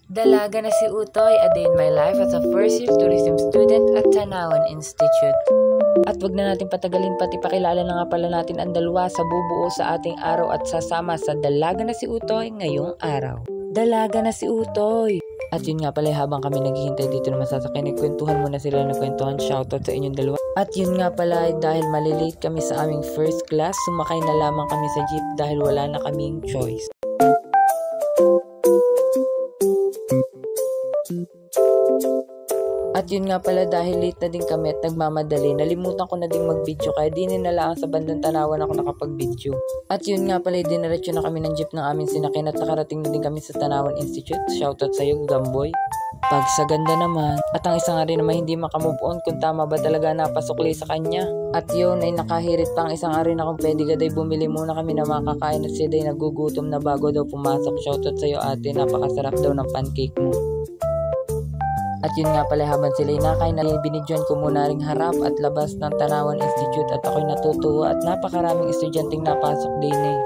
Dalaga na si Utoy, a day in my life as a first-year tourism student at Tanawan Institute. At wag na natin patagalin pati pakilala na nga pala natin ang dalawa sa bubuo sa ating araw at sasama sa Dalaga na si Utoy ngayong araw. Dalaga na si Utoy! At yun nga pala habang kami naghihintay dito na masasakyan, nagkwentuhan muna sila ng kwentuhan. Shoutout sa inyong dalawa. At yun nga pala dahil malilate kami sa aming first class, sumakay na lamang kami sa jeep dahil wala na kaming choice. At yun nga pala dahil late na din kami at nagmamadali, nalimutan ko na din mag-video kaya di na lang sa bandang Tanawan ako nakapag-video. At yun nga pala dinaretso na kami ng jeep ng aming sinakyan at nakarating na din kami sa Tanawan Institute. Shoutout sa'yo, Gamboy. Pag sa ganda naman, at ang isang ari naman hindi makamove on kung tama ba talaga napasukli sa kanya. At yun ay nakahirit pa ang isang ari na kung pwede gaday bumili muna kami na makakain at siya day nagugutom na bago daw pumasok. Shoutout sa'yo ate, napakasarap daw ng pancake mo. At yun nga pala habang sila'y nakain na binidyon ko muna ring harap at labas ng Tanawan Institute at ako'y natutuwa at napakaraming estudyanteng napasok din eh.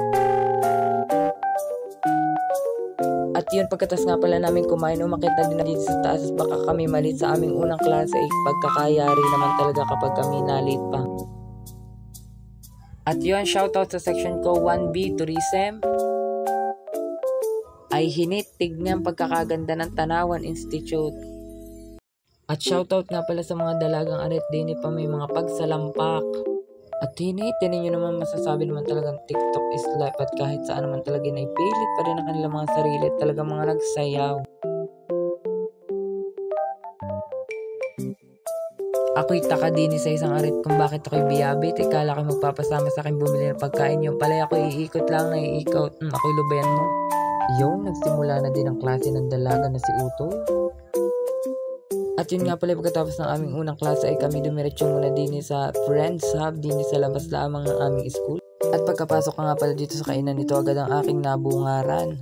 At yun pagkatas nga pala namin kumain, umakit na din na dito sa taas baka kami malit sa aming unang klase ay pagkakayari naman talaga kapag kami nalit pa. At yun shoutout sa section ko 1B Tourism ay hinitig niyang pagkakaganda ng Tanawan Institute. At shoutout nga pala sa mga dalagang arit din pa may mga pagsalampak. At tinin nyo naman masasabi naman talagang TikTok is life at kahit saan naman talaga na ipilit pa rin ang kanilang mga sarili at talagang mga nagsayaw. Ako'y taka din sa isang arit kung bakit ako'y biyabit. Ikala ko magpapasama sa akin bumili ng pagkain yung palay ako iikot lang na iikot. Ako'y lubayan mo. Yun, nagsimula na din ang klase ng Dalaga na si Utoy. At yun nga pala pagkatapos ng aming unang klase ay kami dumiretso muna din sa Friends Hub din sa labas lamang ng aming school. At pagkapasok ka nga pala dito sa kainan nito agad ang aking nabungaran.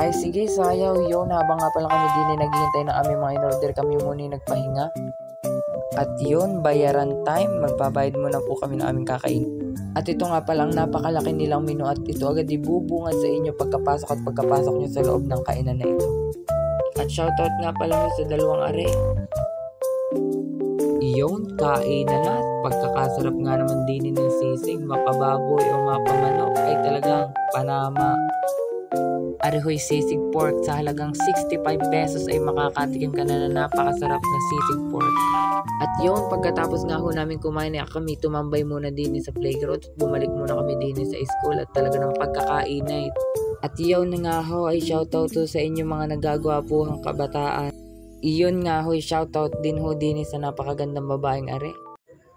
Ay sige sayaw yun habang nga pala kami din naghihintay ng aming mga in-order kami muna nagpahinga. At yun bayaran time, magbabayad muna po kami ng aming kakain. At ito nga palang napakalaki nilang menu at ito agad ibubungad sa inyo pagkapasok nyo sa loob ng kainan na ito. At shoutout nga pala sa dalawang are. Iyon, kainan na. Pagkakasarap nga naman din ng sisig, mapababoy o mapamanok ay talagang panama. Arihoy sisig pork sa halagang 65 pesos ay makakatikim ka na napakasarap na sisig pork. At yun, pagkatapos nga ho namin kumain ay kami tumambay muna din sa playground at bumalik muna kami din sa school at talaga ng pagkakainay. At yun nga ho ay shoutout to sa inyo mga nagagwapuhang kabataan. Iyon nga ho ay shoutout din ho din sa napakagandang babaeng are.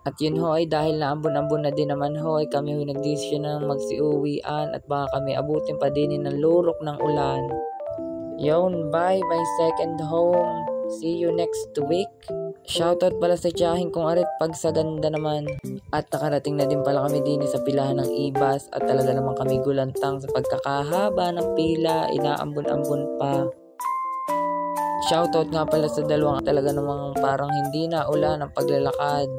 At yun ho ay dahil na ambon-ambon na din naman ho ay kami ho nagdesisyon na magsiuwian at baka kami abutin pa din ng lurok ng ulan. Yun, bye my second home. See you next week. Shoutout pala sa tiyahin kong arit pag sa ganda naman. At nakarating na din pala kami din sa pilahan ng ibas at talaga naman kami gulantang sa pagkakahaba ng pila, inaambon-ambon pa. Shoutout nga pala sa dalawang talaga namang parang hindi na ulan ang paglalakad.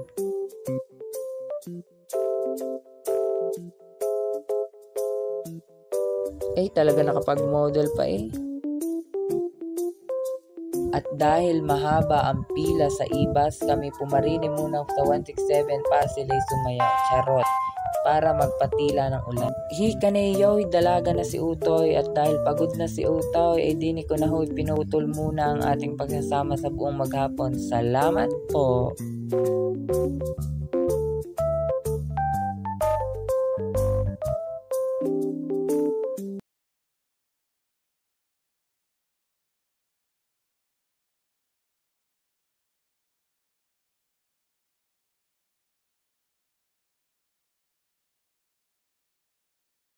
Talaga nakapag-model pa eh. At dahil mahaba ang pila sa ibas, kami pumarini muna sa 167 para sila'y sumayaw, charot, para magpatila ng ulan. Hikaneyoy, dalaga na si Utoy at dahil pagod na si Utoy, ay dini ko na ho'y pinutol muna ang ating pagsasama sa buong maghapon. Salamat po!